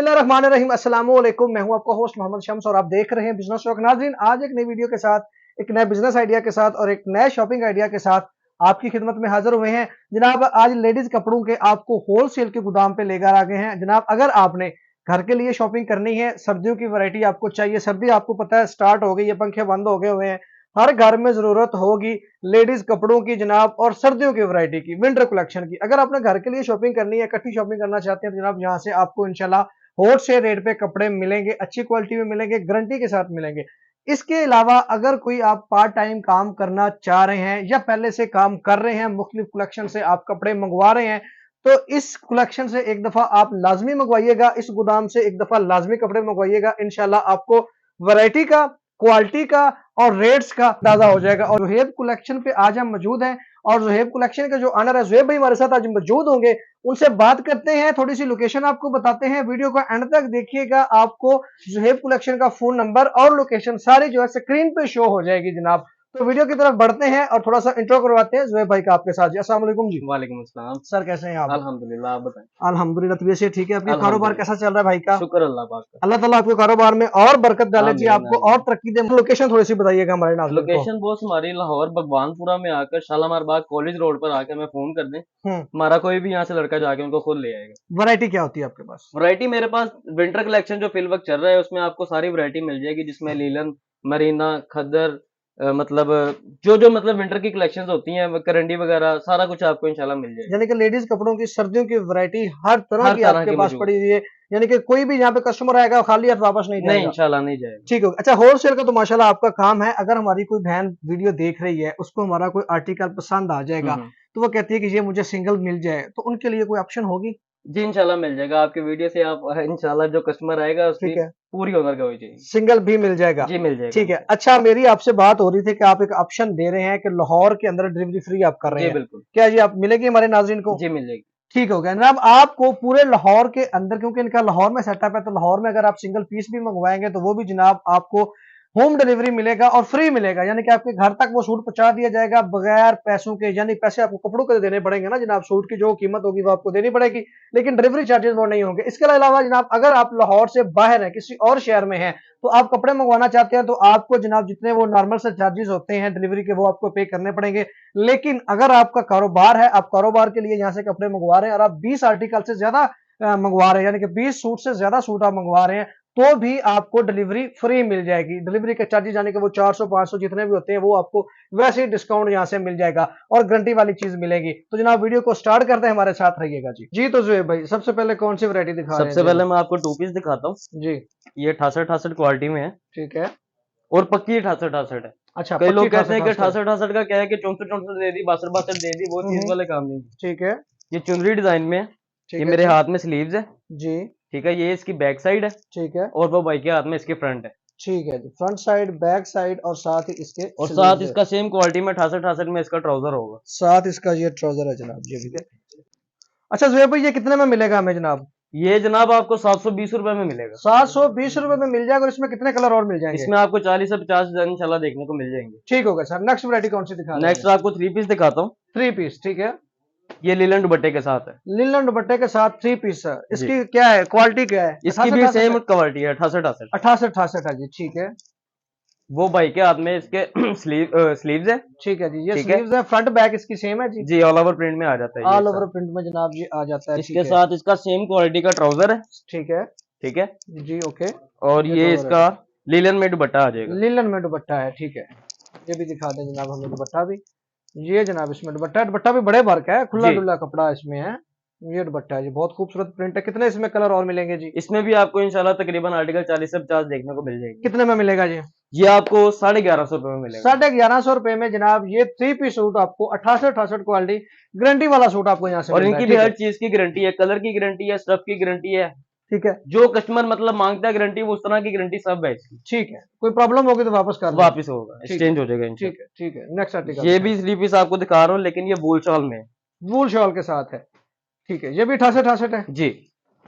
बिस्मिल्लाहिर्रहमानिर्रहीम। अस्सलाम वालेकुम। मैं हूं आपका होस्ट मोहम्मद शम्स और आप देख रहे हैं बिजनेस टॉक। नाज़रीन, आज एक नई वीडियो के साथ, एक नए बिजनेस आइडिया के साथ और एक नए शॉपिंग आइडिया के साथ आपकी खिदमत में हाजिर हुए हैं। जनाब, आज लेडीज कपड़ों के आपको होलसेल के गोदाम पे लेकर आ गए हैं। जनाब, अगर आपने घर के लिए शॉपिंग करनी है, सर्दियों की वैरायटी आपको चाहिए, सर्दी आपको पता है स्टार्ट हो गई है, पंखे बंद हो गए हुए हैं, हर घर में जरूरत होगी लेडीज कपड़ों की जनाब, और सर्दियों की वैरायटी की, विंटर कलेक्शन की। अगर आपने घर के लिए शॉपिंग करनी है, इकट्ठी शॉपिंग करना चाहते हैं तो जनाब यहाँ से आपको इंशाल्लाह होलसेल रेट पे कपड़े मिलेंगे, अच्छी क्वालिटी में मिलेंगे, गारंटी के साथ मिलेंगे। इसके अलावा अगर कोई आप पार्ट टाइम काम करना चाह रहे हैं या पहले से काम कर रहे हैं, मुख्तलिफ कलेक्शन से आप कपड़े मंगवा रहे हैं, तो इस कलेक्शन से एक दफा आप लाजमी मंगवाइएगा, इस गोदाम से एक दफा लाजमी कपड़े मंगवाइएगा। इंशाल्लाह आपको वैरायटी का, क्वालिटी का और रेट्स का अंदाजा हो जाएगा। और ज़ुहैब कलेक्शन पे आज हम मौजूद हैं और ज़ुहैब कलेक्शन के जो ऑनर है ज़ुहैब भाई हमारे साथ आज मौजूद होंगे। उनसे बात करते हैं, थोड़ी सी लोकेशन आपको बताते हैं। वीडियो को एंड तक देखिएगा, आपको ज़ुहैब कलेक्शन का फोन नंबर और लोकेशन सारी जो है स्क्रीन पे शो हो जाएगी जनाब। तो वीडियो की तरफ बढ़ते हैं और थोड़ा सा इंट्रो करवाते हैं ज़ुहैब भाई का आपके साथ। जी, अस्सलाम वालेकुम जी। वालेकुम अस्सलाम सर, कैसे हैं आप? अल्हम्दुलिल्लाह, आप बताएं। अल्हम्दुलिल्लाह, तबीयत से ठीक है? अपना कारोबार कैसा चल रहा है भाई का? शुक्र अल्लाह पाक का। अल्लाह ताला आपके कारोबार में और बरकत डाले जी, आमीन आपको आमीन। और तरक्की दे। लोकेशन थोड़ी सी बताइएगा हमारे नाज़रीन को। लोकेशन बॉस हमारी लाहौर भगवानपुरा में आकर शालामार बाग कॉलेज रोड पर आकर हमें फोन कर दें, हमारा कोई भी यहाँ से लड़का जाके उनको खुद ले आएगा। वैरायटी क्या होती है आपके पास? वैरायटी मेरे पास विंटर कलेक्शन जो फिल वक्त चल रहा है उसमें आपको सारी वैरायटी मिल जाएगी, जिसमें लीलन, मरीना, खद्दर, मतलब जो मतलब विंटर की कलेक्शंस होती हैं, करंडी वगैरह, सारा कुछ आपको इंशाल्लाह मिल जाएगा। यानी कि लेडीज कपड़ों की सर्दियों की वैरायटी हर तरह की आपके पास मौजूद पड़ी हुई है। यानी कि कोई भी यहाँ पे कस्टमर आएगा खाली हाथ वापस नहीं जाएगा। नहीं, इंशाल्लाह नहीं जाएगा। ठीक होगा। अच्छा, होलसेल का तो माशाल्लाह आपका काम है। अगर हमारी कोई बहन वीडियो देख रही है, उसको हमारा कोई आर्टिकल पसंद आ जाएगा तो वो कहती है कि ये मुझे सिंगल मिल जाए, तो उनके लिए कोई ऑप्शन होगी? जी, इंशाल्लाह मिल जाएगा। आपकी वीडियो से आप इंशाल्लाह जो कस्टमर आएगा उसकी ठीक है, पूरी ऑनर का हो जाएगी। सिंगल भी मिल जाएगा? जी, मिल जाएगा। ठीक है। अच्छा, मेरी आपसे बात हो रही थी कि आप एक ऑप्शन दे रहे हैं कि लाहौर के अंदर डिलीवरी फ्री आप कर रहे जी, हैं। बिल्कुल। क्या जी आप मिलेगी हमारे नाज़रीन को? जी, मिल जाएगी। ठीक हो गया जनाब। आपको पूरे लाहौर के अंदर, क्योंकि इनका लाहौर में सेटअप है, तो लाहौर में अगर आप सिंगल पीस भी मंगवाएंगे तो वो भी जनाब आपको होम डिलीवरी मिलेगा और फ्री मिलेगा। यानी कि आपके घर तक वो सूट पहुंचा दिया जाएगा बगैर पैसों के। यानी पैसे आपको कपड़ों के देने पड़ेंगे ना जनाब, सूट की जो कीमत होगी वो आपको देनी पड़ेगी, लेकिन डिलीवरी चार्जेस वो नहीं होंगे। इसके अलावा जनाब, अगर आप लाहौर से बाहर हैं, किसी और शहर में हैं, तो आप कपड़े मंगवाना चाहते हैं, तो आपको जनाब जितने वो नॉर्मल से चार्जेस होते हैं डिलीवरी के, वो आपको पे करने पड़ेंगे। लेकिन अगर आपका कारोबार है, आप कारोबार के लिए यहाँ से कपड़े मंगवा रहे हैं और आप 20 आर्टिकल से ज्यादा मंगवा रहे हैं, यानी कि 20 सूट से ज्यादा सूट आप मंगवा रहे हैं, तो भी आपको डिलीवरी फ्री मिल जाएगी। डिलीवरी के चार्जेस यानी कि वो 400 500 जितने भी होते हैं, वो आपको वैसे ही डिस्काउंट यहाँ से मिल जाएगा और गारंटी वाली चीज मिलेगी। तो जनाब वीडियो को स्टार्ट करते हैं, हमारे साथ रहिएगा जी। जी, तो ज़ुहैब भाई सबसे पहले कौन सी वैरायटी दिखा रहे हैं? सबसे पहले मैं आपको 2 पीस दिखाता हूँ जी। ये 68 क्वालिटी में है। ठीक है। और पक्की 68 है। अच्छा, कई लोग कहते हैं कि 68 68 का क्या है कि 64 दे दी, 62 दे दी, वो चीज वाले काम नहीं। ठीक है। ये चुनरी डिजाइन में है। ये मेरे हाथ में स्लीव्स है जी। ठीक है, ये इसकी बैक साइड है। ठीक है। और वो भाई के हाथ में इसकी फ्रंट है। ठीक है जी, फ्रंट साइड, बैक साइड और साथ ही इसके और साथ इसका सेम क्वालिटी में 68 में इसका ट्राउजर होगा। साथ इसका ये ट्राउजर है जनाब जी। ठीक है। अच्छा ज़ुहैब भाई, ये कितने में मिलेगा हमें जनाब? ये जनाब आपको 720 रुपए में मिलेगा। 720 रुपए में मिल जाएगा। और इसमें कितने कलर और मिल जाएंगे? इसमें आपको 40 से 50 डिजाइन इंशाल्लाह देखने को मिल जाएंगे। ठीक होगा सर। नेक्स्ट वैरायटी कौन सी दिखा रहे हैं? नेक्स्ट आपको 3 पीस दिखाता हूँ। 3 पीस, ठीक है। ये लीलन दुपट्टे के साथ है। लिनन दुपट्टे के साथ 3 पीस है। इसकी क्या है क्वालिटी, क्या है? इसकी भी सेम क्वालिटी है, 68 है जी। ठीक है। वो भाई के हाथ में इसके स्लीव्स है। ठीक है जी, ये स्लीव्स है। फ्रंट बैक इसकी सेम है जी। जी, ऑल ओवर प्रिंट में आ जाता है। ऑल ओवर प्रिंट में जनाब ये आ जाता है। इसके साथ इसका सेम क्वालिटी का ट्राउजर है। ठीक है। ठीक है जी, ओके। और ये इसका लीलन में दुपट्टा आ जाएगा। लीलन में दुपट्टा है, ठीक है। ये भी दिखा दें जनाब हमें दुपट्टा भी। ये जनाब इसमें दुपट्टा भी बड़े वर्क है, खुला डुल्ला कपड़ा इसमें है। ये दुपट्टा है जी, बहुत खूबसूरत प्रिंट है। कितने इसमें कलर और मिलेंगे जी? इसमें भी आपको इंशाल्लाह तकरीबन आर्टिकल 40 से 50 देखने को मिल जाएगी। कितने में मिलेगा जी? ये आपको 1150 रुपए में मिलेगा। 1150 रुपए में जनाब ये 3 पीस सूट आपको 68 क्वालिटी गारंटी वाला सूट आपको यहाँ से और इनकी भी हर चीज की गारंटी है, कलर की गारंटी है, स्टफ की गारंटी है। ठीक है। जो कस्टमर मतलब मांगता है गारंटी, वो उस तरह की गारंटी सब है इसकी। ठीक है। कोई प्रॉब्लम होगी तो वापस होगा, एक्सचेंज हो जाएगा। ठीक है, ठीक है। Next article. ये भी 3 पीस आपको दिखा रहा हूँ, लेकिन ये वूल शॉल में, वूल शॉल के साथ है। ठीक है। ये भी 68 है जी।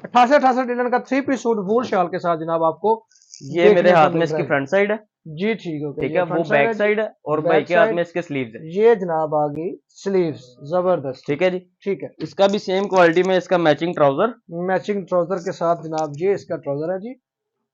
68 डिजाइन का 3 पीस सूट वूल शॉल के साथ जनाब आपको ये मेरे देखने को हाथ में मिल इसकी रहा है। फ्रंट साइड है, जी ठीक हो ठीक गया, है, ये वो फ्रंट साइड बैक है जी। साइड है, और भाई बैक के हाथ साइड, में इसके स्लीव्स है, ये जनाब आ गई स्लीव्स, जबरदस्त। ठीक है जी। ठीक है, इसका भी सेम क्वालिटी में इसका मैचिंग ट्राउजर, मैचिंग ट्राउजर के साथ जनाब ये इसका ट्राउजर है जी,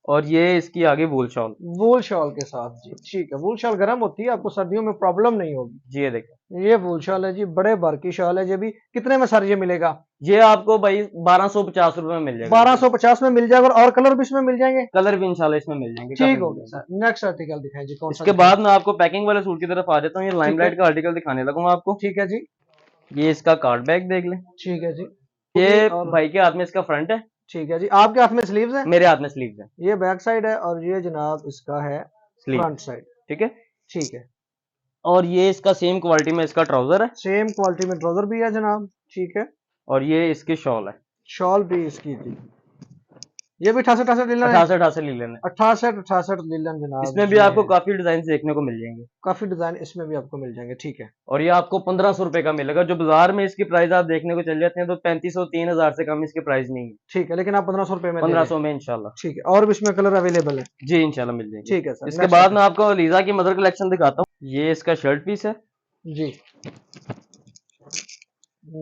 और ये इसकी आगे वूल शॉल। वूल शॉल के साथ जी। ठीक है, वूल शॉल गर्म होती है, आपको सर्दियों में प्रॉब्लम नहीं होगी। जी ये देखो, ये वूल शॉल है जी, बड़े बार की शॉल है। ये भी कितने में सर ये मिलेगा? ये आपको भाई 1250 रुपए में मिल जाएगा। 1250 में मिल जाएगा, और कलर भी इसमें मिल जाएंगे। कलर भी इंशाल्लाह इसमें मिल जाएंगे, काफी ठीक हो मिल गया जाएंगे। सर, नेक्स्ट आर्टिकल दिखाएं जी, कौन सा इसके दिखाएं? बाद मैं आपको पैकिंग वाले सूट की तरफ आ जाता हूँ। ये ठीक है, लाइमलाइट का आर्टिकल दिखाने लगूंगा आपको। ठीक है जी, ये इसका कार्ड बैग देख लें। ठीक है जी। ये और भाई के हाथ में इसका फ्रंट है, ठीक है जी, आपके हाथ में स्लीव्स है, मेरे हाथ में स्लीव्स है, ये बैक साइड है, और ये जनाब इसका है स्लीव, फ्रंट साइड। ठीक है। ठीक है, और ये इसका सेम क्वालिटी में इसका ट्राउजर है, सेम क्वालिटी में ट्राउजर भी है जनाब। ठीक है, और ये इसकी शॉल है, शॉल भी इसकी थी। ये भी 68 लीलन है, 68 लीलन है। 68 लीलन जनाब। इसमें भी ये आपको है। काफी डिजाइन देखने को मिल जाएंगे, काफी डिजाइन इसमें भी आपको मिल जाएंगे। ठीक है, और ये आपको 1500 रुपए का मिलेगा। जो बाजार में इसकी प्राइस आप देखने को चल जाते हैं तो 3500 3000 से कम इसकी प्राइस नहीं है। ठीक है, लेकिन आप 1500 रुपए में दे रहे हैं। 1500 में इंशाल्लाह। ठीक है, और भी इसमें कलर अवेलेबल है। जी इंशाल्लाह मिल जाएंगे। ठीक है सर, इसके बाद मैं आपको लीजा की मदर कलेक्शन दिखाता हूँ। ये इसका शर्ट पीस है जी,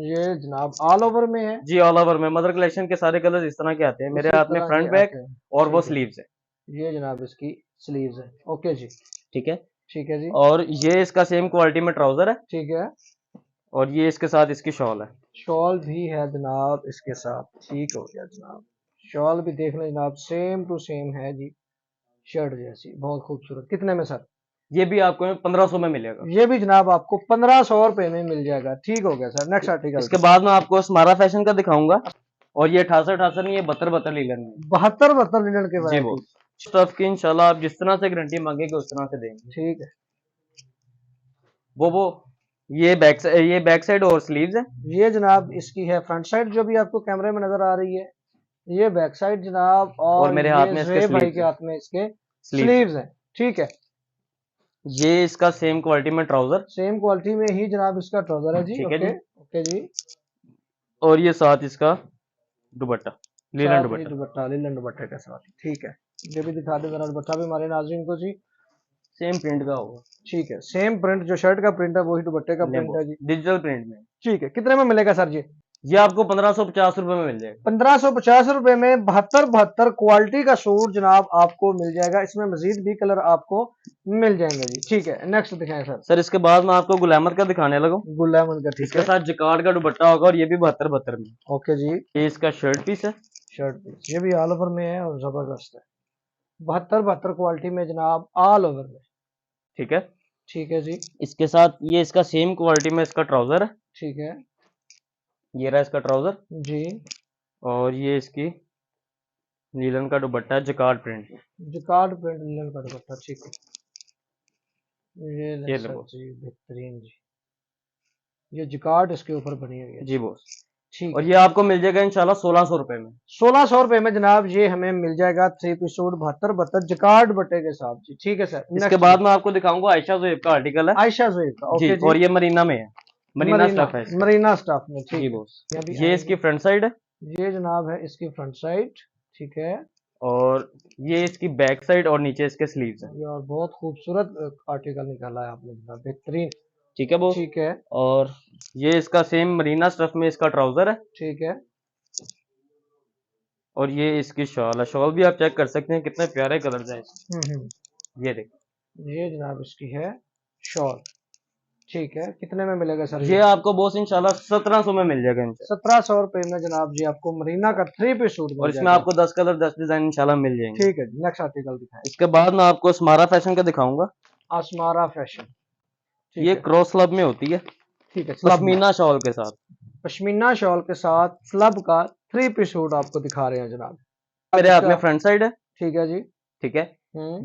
ये जनाब ऑल ओवर में है। जी, ऑल ओवर में। मदर कलेक्शन के सारे कलर इस तरह के आते हैं। मेरे इसी हाथ में तरह फ्रंट ये बैक आते हैं। और वो ठीक है, स्लीव्स है, ये जनाब इसकी स्लीव्स है। ओके जी, ठीक है। ठीक है जी, और ये इसका सेम क्वालिटी में ट्राउजर है, ठीक है। और ये इसके साथ इसकी शॉल है। शॉल भी है जनाब इसके साथ। ठीक हो गया जनाब, शॉल भी देख लें जनाब, सेम टू सेम है जी, शर्ट जैसी, बहुत खूबसूरत। कितने में सर? ये भी आपको 1500 में मिलेगा। ये भी जनाब आपको 1500 रुपए में मिल जाएगा। ठीक हो गया सर, नेक्स्ट आर्टिकल। इसके बाद मैं आपको स्मारा फैशन का दिखाऊंगा, और ये 68 नहीं, ये 72 लीलन में। 72 लीलन के जी वैरायटी। वो स्टफ की इंशाल्लाह आप जिस तरह से गारंटी मांगेंगे उस तरह से देंगे। ठीक है, वो ये बैक साइड और स्लीव्स है, ये जनाब इसकी है फ्रंट साइड जो भी आपको कैमरे में नजर आ रही है। ये बैक साइड जनाब, और और मेरे हाथ ये में इसके ज़ुहैब भाई स्लीव्स के है, हाथ में इसके स्लीव्स स्लीव्स हैं। ठीक है, ये इसका सेम क्वालिटी में ट्राउजर, सेम क्वालिटी में ही जनाब इसका ट्राउजर है जी। ठीक है ओके, जी। ओके जी। और ये साथ इसका दुपट्टा, लीलन साथ ही दुपट्टा, दुपट्टा, लीलन दुपट्टे के साथ। ठीक है, ये भी दिखा दे जरा दुपट्टा भी हमारे नाज़रीन को जी। सेम प्रिंट का होगा, ठीक है, सेम प्रिंट, जो शर्ट का प्रिंट है वही दुपट्टे का प्रिंट है जी। डिजिटल प्रिंट में। ठीक है, कितने में मिलेगा सर जी? ये आपको 1550 रुपए में मिल जाएगा। 1550 रुपए में 72 क्वालिटी का सूट जनाब आपको मिल जाएगा। इसमें मजीद भी कलर आपको मिल जाएंगे जी। ठीक है, नेक्स्ट दिखाएं सर। सर इसके बाद मैं आपको गुलामत का दिखाने लगा। गुलामन का, ठीक इसके है। साथ जकार्ड का दुपट्टा होगा, और ये भी 72 में। ओके जी, ये इसका शर्ट पीस है, शर्ट पीस, ये भी ऑल ओवर में है और जबरदस्त है। 72 क्वालिटी में जनाब, ऑल ओवर में। ठीक है। ठीक है जी, इसके साथ ये इसका सेम क्वालिटी में इसका ट्राउजर है, ठीक है ये रहा इसका ट्राउजर, जी। और ये इसकी नीलन का दुपट्टा है, jacquard print. Jacquard print linen का दुपट्टा। ठीक है, ये ले ये सर लो जी, बेहतरीन जी। ये जिकार्ड इसके ऊपर बनी हुई है जी बॉस। ठीक और है, ये आपको मिल जाएगा इंशाल्लाह 1600 रुपए में। 1600 रुपए में जनाब ये हमें मिल जाएगा। 3 पीस सूट 72 जिकार्ड बट्टे के साथ जी। ठीक है सर, इसके बाद मैं आपको दिखाऊंगा आयशा ज़ुएब का आर्टिकल है आयशा ज़ुएब का। जी, ओके जी, और ये मरीना में है, मरीना स्टफ है इसका। मरीना स्टाफ में। जी ठीक है, बॉस। ये भी ये इसकी फ्रंट साइड है, ये जनाब है इसकी फ्रंट साइड। ठीक है, और ये इसकी बैक साइड, और नीचे इसके स्लीव्स है। यार बहुत खूबसूरत आर्टिकल निकाला है आपने जनाब, बेहतरीन। ठीक है बॉस। ठीक है, और ये इसका सेम मरीना स्टफ में इसका ट्राउजर है, ठीक है, और ये इसकी शॉल है। शॉल भी आप चेक कर सकते हैं, कितने प्यारे कलर है इसके। ये देखो, ये जनाब इसकी है शॉल। ठीक है, कितने में मिलेगा सर? ये आपको बॉस इंशाल्लाह 1700 में मिल जाएगा इनसे। 1700 रुपए में जनाब जी आपको मरीना का 3 पीस सूट और मिल इसमें जाएगा। आपको 10 कलर 10 डिजाइन इंशाल्लाह मिल जाएंगे। ठीक है जी, नेक्स्ट आर्टिकल दिखाएं। इसके बाद मैं आपको स्मारा फैशन का दिखाऊंगा। आसमारा फैशन। ठीक ये है, क्रॉस स्लब में होती है, ठीक है, स्लब में। पश्मीना शॉल के साथ। पश्मीना शॉल के साथ स्लब का 3 पीस सूट आपको दिखा रहे हैं जनाब। मेरे हाथ में इसका- फ्रंट साइड है, ठीक है जी। ठीक है।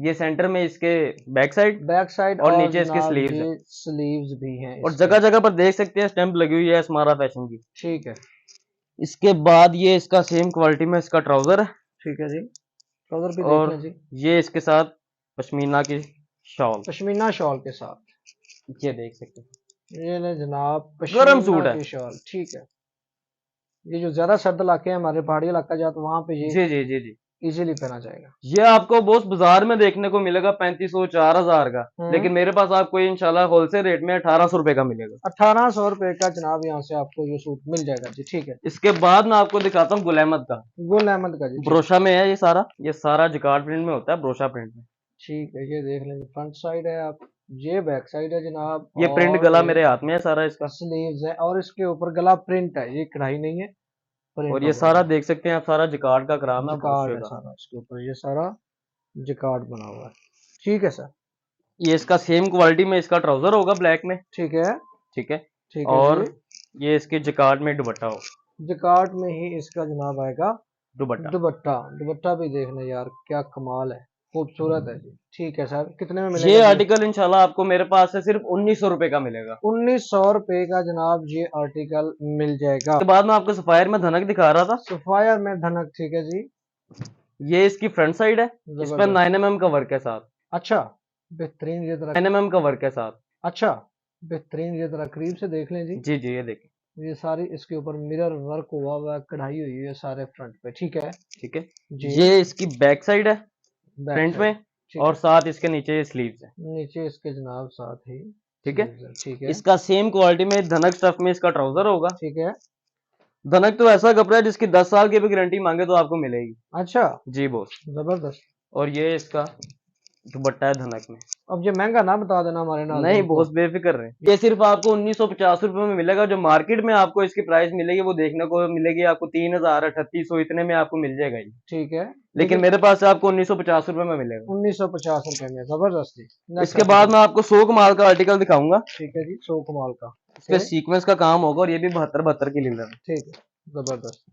ये सेंटर में इसके बैक साइड, बैक साइड, और नीचे इसके जनाब स्लीव्स है। ये स्लीव्स भी हैं और इसके। जगह जगह पर देख सकते हैं स्टैंप लगी हुई है स्मारा फैशन की। ठीक है, इसके बाद ये इसका सेम क्वालिटी में इसका ट्राउजर है, ठीक है जी, ट्राउजर भी और देख लें जी। ये इसके साथ पश्मीना की शॉल, पश्मीना शॉल के साथ, ये देख सकते हैं। ये ले जनाब गरम सूट पश्मीना है। की शॉल। ठीक है, ये जो ज्यादा सर्द इलाके हैं हमारे, पहाड़ी इलाका जाते वहां पे ये जी जी जी जी इजीली पहना जाएगा। ये आपको बॉस बाजार में देखने को मिलेगा 3500 4000 का, लेकिन मेरे पास आपको ये इंशाल्लाह होलसेल रेट में 1800 रुपए का मिलेगा। 1800 रुपए का जनाब यहाँ से आपको ये सूट मिल जाएगा जी। ठीक है, इसके बाद मैं आपको दिखाता हूँ गुल अहमद का। गुल अहमद का जी। ब्रोशा में है ये सारा जिकार्ड प्रिंट में होता है, ब्रोशा प्रिंट में। ठीक है, ये देख लेंगे, फ्रंट साइड है आप, ये बैक साइड है जनाब। ये प्रिंट गला मेरे हाथ में है सारा इसका। स्लीव्स है और इसके ऊपर गला प्रिंट है, ये कढ़ाई नहीं है, और ये सारा देख सकते हैं आप, सारा जिकार्ड का काम है, जिकार्ड है ब्रोशे का। सारा इसके ऊपर, ये सारा जिकार्ड बना हुआ है। ठीक है सर। ये इसका सेम क्वालिटी में इसका ट्राउजर होगा ब्लैक में। ठीक है, ठीक है। ठीक है और जी। ये इसके जिकार्ड में दुपट्टा होगा। जिकार्ड में ही इसका जनाब आएगा दुपट्टा। दुपट्टा। दुपट्टा भी देखना यार, क्या कमाल है, खूबसूरत है जी। ठीक है सर, कितने में मिलेगा ये जी? आर्टिकल इंशाल्लाह आपको मेरे पास से सिर्फ 1900 रुपए का मिलेगा। 1900 रुपए का जनाब ये आर्टिकल मिल जाएगा। उसके बाद मैं आपको सफायर में धनक दिखा रहा था। सफायर में धनक, ठीक है जी। ये इसकी फ्रंट साइड है, इस पर 9mm का वर्क है साथ। अच्छा, बेहतरीन, ये जरा 9mm का वर्क है साथ। अच्छा, बेहतरीन, ये जरा करीब से देख लें जी। जी जी, ये देखिए, ये सारी इसके ऊपर मिरर वर्क हुआ हुआ है, कढ़ाई हुई है सारे फ्रंट पे। ठीक है ठीक है जी। ये इसकी बैक साइड है बैक फ्रंट साइड, में, ठीक और है। साथ इसके नीचे ये स्लीव्स है। नीचे इसके जनाब साथ ही ठीक है। sleeves है, ठीक है, इसका सेम क्वालिटी में धनक स्टफ में इसका ट्राउजर होगा। ठीक है। धनक तो ऐसा कपड़ा है जिसकी 10 साल की भी गारंटी मांगे तो आपको मिलेगी। अच्छा, जी बॉस। जबरदस्त। और ये इसका दुपट्टा है धनक में। अब ये महंगा ना बता देना हमारे नाल। नहीं बॉस, बेफिक्र रहे, ये सिर्फ आपको 1950 रुपए में मिलेगा। जो मार्केट में आपको इसकी प्राइस मिलेगी वो देखने को मिलेगी आपको 3000 3800 इतने में आपको मिल जाएगा ये। ठीक है, लेकिन मेरे पास से आपको 1950 रुपए में मिलेगा। 1950 रुपए में, जबरदस्त जी। इसके बाद मैं आपको 100 कमाल का आर्टिकल दिखाऊंगा। ठीक है जी, 100 कमाल का, इसके सीक्वेंस का काम होगा और ये भी 72 की लीलर है। ठीक है, जबरदस्त।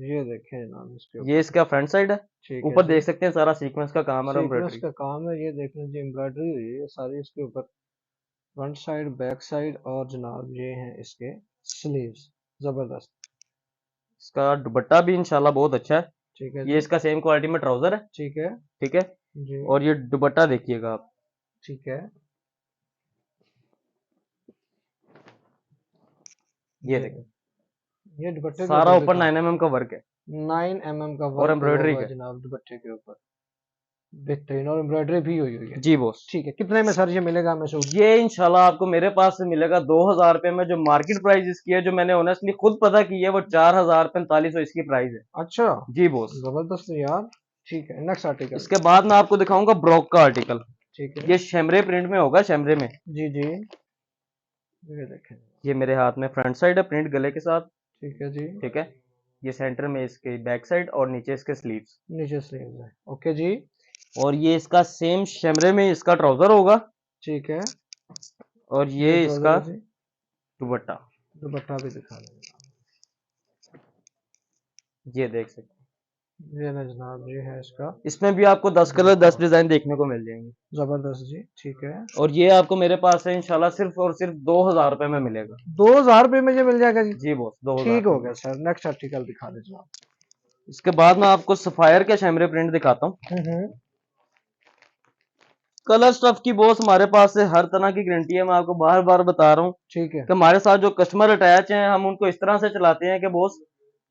ये देखें जनाब, इसके ये इसका फ्रंट साइड है, ठीक है ऊपर जी। देख सकते हैं सारा सीक्वेंस का काम है, सीक्वेंस एम्ब्रॉयडरी का काम है, ये देख लीजिए, एम्ब्रॉयडरी हुई है सारी इसके ऊपर, फ्रंट साइड, बैक साइड, और जनाब ये हैं इसके स्लीव्स, जबरदस्त। इसका दुपट्टा भी इंशाल्लाह बहुत अच्छा है। ठीक है ये जी, इसका सेम क्वालिटी में ट्राउजर है। ठीक है ठीक है। जी, और ये दुपट्टा देखिएगा आप, ठीक है। ये देखिए, ये दुपट्टे सारा ऊपर 9mm का वर्क है 9 mm का और वर्क एम्ब्रॉयडरी हुआ है का। जनाब दुपट्टे के ऊपर, बेहतरीन, और एम्ब्रॉयडरी भी हुई हुई है। जी बॉस। ठीक है, कितने में सर ये मिलेगा हमें सूट? ये इंशाल्लाह आपको मेरे पास से मिलेगा 2000 रुपए में। जो मार्केट प्राइस इसकी है, जो मैंने ऑनेस्टली खुद पता की है, वो 4000 4500 इसकी प्राइस है। अच्छा, जी बॉस। जबरदस्त यार। ठीक है, नेक्स्ट आर्टिकल। इसके बाद मैं आपको दिखाऊंगा ब्रोक का आर्टिकल। ठीक है, ये शैमरे प्रिंट में होगा, शैमरे में। जी जी, ये देखें, ये मेरे हाथ में फ्रंट साइड है प्रिंट गले के साथ। ठीक है जी, ठीक है। ये सेंटर में इसके बैक साइड और नीचे इसके स्लीव्स। नीचे स्लीव्स है, ओके जी, और ये इसका सेम शैमरे में इसका ट्राउजर होगा। ठीक है। और ये इसका जी, दुपट्टा, दुपट्टा भी दिखा देंगे, ये देख सकते हैं। ये ना जनाब, ये है इसका, इसमें भी आपको 10 कलर 10 डिजाइन देखने को मिल जाएंगे। जबरदस्त जी। ठीक है, और ये आपको मेरे पास से इंशाल्लाह सिर्फ और सिर्फ 2000 रुपए में मिलेगा। 2000 रुपए में ये मिल जाएगा जी? जी बॉस, 2000। ठीक हो गया सर, नेक्स्ट आर्टिकल दिखा दीजिए आप। इसके बाद मैं आपको सफायर के शैमरे प्रिंट दिखाता हूँ। कलर स्टफ की बॉस हमारे पास से हर तरह की गारंटी है। मैं आपको बार बार बता रहा हूँ ठीक है, कि हमारे साथ जो कस्टमर अटैच हैं, हम उनको इस तरह से चलाते हैं कि बॉस,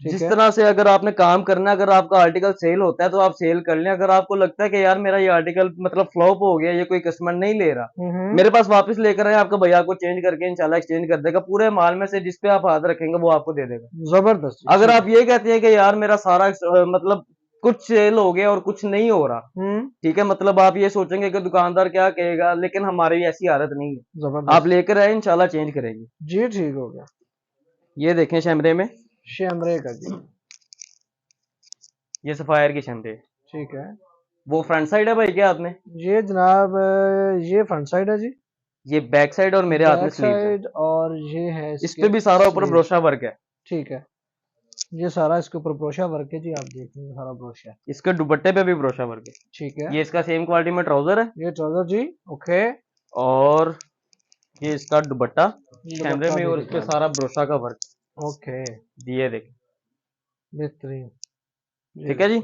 जिस है। तरह से अगर आपने काम करना है, अगर आपका आर्टिकल सेल होता है तो आप सेल कर लें। अगर आपको लगता है कि यार मेरा ये आर्टिकल मतलब फ्लॉप हो गया, ये कोई कस्टमर नहीं ले रहा, मेरे पास वापस लेकर आए, आपका भैया को चेंज करके इंशाल्लाह एक्सचेंज कर देगा। पूरे माल में से जिस पे आप हाथ रखेंगे वो आपको दे देगा। जबरदस्त। अगर आप ये कहते हैं कि यार मेरा सारा मतलब कुछ सेल हो गया और कुछ नहीं हो रहा, ठीक है, मतलब आप ये सोचेंगे कि दुकानदार क्या कहेगा, लेकिन हमारी ऐसी हालत नहीं है। जबरदस्त, आप लेकर आए, इंशाल्लाह चेंज करेंगे जी, ठीक हो गया। ये देखें शैमरे में, शैमरे का जी, ये सफायर की शैमरे। ठीक है। वो फ्रंट साइड है भाई क्या हाथ में? ये जनाब, ये फ्रंट साइड है जी, ये बैक साइड और मेरे हाथ में बैक स्लीव है। साइड, और ये है इस पे भी सारा ऊपर ब्रोशा वर्क है। ठीक है, ये सारा इसके ऊपर ब्रोशा वर्क है जी, आप देख लीजिए सारा ब्रोशा। इसके दुपट्टे पे भी ब्रोशा वर्क है। ठीक है, ये इसका सेम क्वालिटी में ट्राउजर है। ये ट्राउजर जी, ओके। और ये इसका दुपट्टा शैमरे दुपट्टा में, भी और इस पे दिखा सारा ब्रोशा का वर्क। ओके, ये देखें, बेहतरीन। ठीक है जी।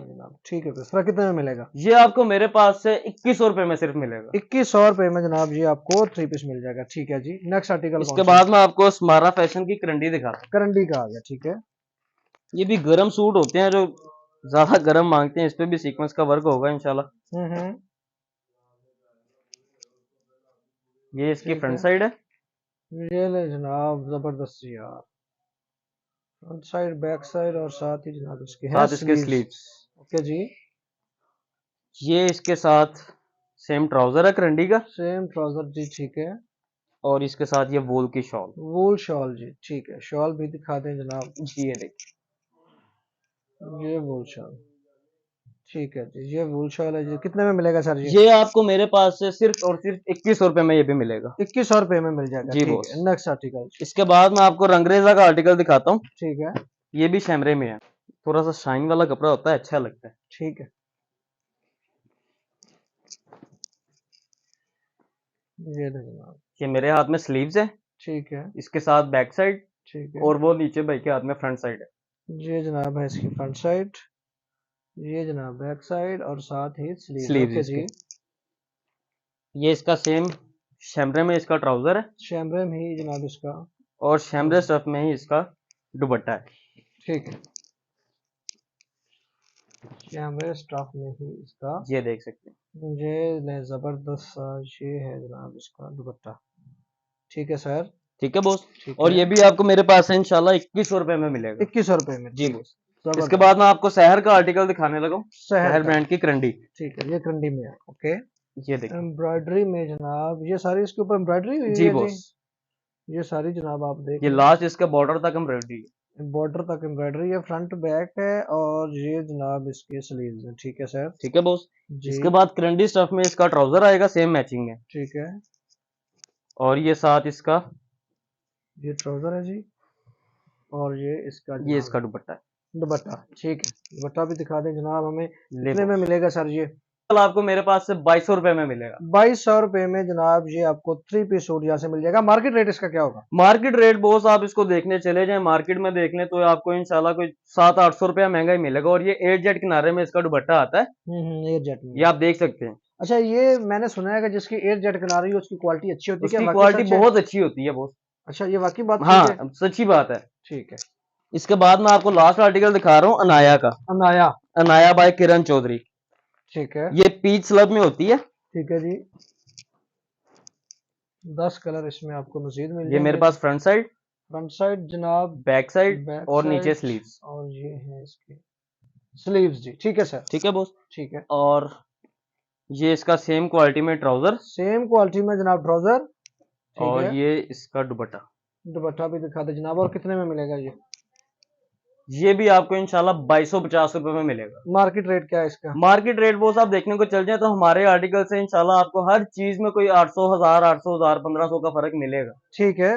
ठीक है, तो इसका कितने में मिलेगा? ये आपको मेरे पास से 2100 रुपए में सिर्फ मिलेगा। 2100 रुपए में जनाब जी आपको 3 पीस मिल जाएगा। ठीक है जी, नेक्स्ट आर्टिकल। इसके बाद मैं आपको स्मारा फैशन की करंडी दिखाता हूँ। करंडी का आ गया, ठीक है। ये भी गर्म सूट होते हैं जो ज्यादा गर्म मांगते हैं, इस पे भी सीक्वेंस का वर्क होगा इंशाल्लाह। हम्म। ये इसकी ठीक फ्रंट है, साइड है। ये ले जनाब, जबरदस्त यार। फ्रंट साइड, बैक साइड और साथ ही जनाब इसके हैं साथ इसके स्लीव्स। स्लीव्स। ओके जी। ये इसके साथ सेम ट्राउजर है करंडी का, सेम ट्राउजर जी, ठीक है। और इसके साथ ये वूल की शॉल। वूल शॉल जी, ठीक है। शॉल भी दिखा दें जनाब। जी ये देखिए, ये वूल शॉल, ठीक है जी। ये वूल शॉल है जी, कितने में मिलेगा सर जी? ये आपको मेरे पास से सिर्फ और सिर्फ 2100 रुपए में ये भी मिलेगा। 2100 रुपये में मिल जाएगा, जी ठीक बॉस। है। Next article. इसके बाद मैं आपको रंगरेजा का आर्टिकल दिखाता हूँ। ठीक है, ये भी शैमरे में है, थोड़ा सा शाइन वाला कपड़ा होता है, अच्छा लगता है। ठीक है। ये दे जनाब, ये मेरे हाथ में स्लीव्स है, ठीक है, इसके साथ बैक साइड, ठीक है। और वो नीचे भाई के हाथ में फ्रंट साइड है। ये जनाब है इसकी फ्रंट साइड, ये जनाब बैक साइड और साथ ही स्लीव। स्लीव्स ओके इसके। जी। ये इसका सेम शैमरे में इसका ट्राउजर है, शैमरे में ही जनाब इसका, और शैमरे स्टफ में ही इसका दुपट्टा है। ठीक है। शैमरे स्टफ में ही इसका, ये देख सकते हैं। ये ले जबरदस्त सा, ये है जनाब इसका दुपट्टा। ठीक है सर, ठीक है बॉस। ठीक और है। ये भी आपको मेरे पास है इंशाल्लाह 2100 रुपए में मिलेगा। 2100 रुपये में, जी ठीक है। बॉस। जबरदस्त। इसके बाद मैं आपको शहर का आर्टिकल दिखाने लगा हूँ, शहर शहर का, ब्रांड की करंडी। ठीक है। ये कंडी में है, ओके। ये देखिए। एम्ब्रॉयडरी में जनाब, ये सारी इसके ऊपर एम्ब्रॉयडरी हुई जी है जी। बॉस। ये सारी जनाब आप देख ये लें, लास्ट इसका बॉर्डर तक एम्ब्रॉयडरी है। बॉर्डर तक एम्ब्रॉयडरी है, फ्रंट बैक है, और ये जनाब इसके स्लीव्स हैं। ठीक है सर, ठीक है बॉस। जी, इसके बाद करंडी स्टफ में इसका ट्राउजर आएगा सेम मैचिंग में, ठीक है। और ये साथ इसका, ये ट्राउजर है जी, और ये इसका ये जनाब इसका दुपट्टा है। दुपट्टा, ठीक है। दुपट्टा भी दिखा दें जनाब हमें, ले कितने में बॉस। मिलेगा सर ये? कल आपको मेरे पास से 2200 रुपए में मिलेगा। 2200 रुपये में जनाब ये आपको 3 पीस सूट यहाँ से मिल जाएगा। मार्केट रेट इसका क्या होगा? मार्केट रेट बॉस आप इसको देखने चले जाएं, मार्केट में देख लें तो आपको इंशाल्लाह कोई 700-800 रुपया महंगा ही मिलेगा। और ये 8 जेट किनारे में इसका दुपट्टा आता है, एयर जेट में। ये आप देख सकते हैं। अच्छा, ये मैंने सुना है कि जिसकी एयर जेट किनारी है उसकी क्वालिटी अच्छी होती है, क्या उसकी वाकई क्वालिटी सच है? बहुत अच्छी होती है बॉस। अच्छा, ये वाकई बात ठीक है? हाँ सच्ची बात है। ठीक है। इसके बाद मैं आपको लास्ट आर्टिकल दिखा रहा हूँ अनाया का। अनाया, अनाया बाय किरण चौधरी। ठीक है, ये पीच स्लब में होती है। ठीक है जी। 10 कलर इसमें आपको मजीद मिल ये मेरे जाएंगे। पास फ्रंट साइड, फ्रंट साइड जनाब, बैक साइड बैक और नीचे साइड, स्लीव्स। और ये है इसके स्लीव्स जी। ठीक है सर, ठीक है बॉस। ठीक है। और ये इसका सेम क्वालिटी में ट्राउजर, सेम क्वालिटी में जनाब ट्राउजर, ठीक और है। ये इसका दुपट्टा। दुपट्टा भी दिखा दे जनाब, और कितने में मिलेगा ये? ये भी आपको इंशाल्लाह 2250 रुपए में मिलेगा। मार्केट रेट क्या है इसका? मार्केट रेट बॉस आप देखने को चल जाए तो हमारे आर्टिकल से इंशाल्लाह आपको हर चीज में कोई 800 1000 1500 का फर्क मिलेगा। ठीक है।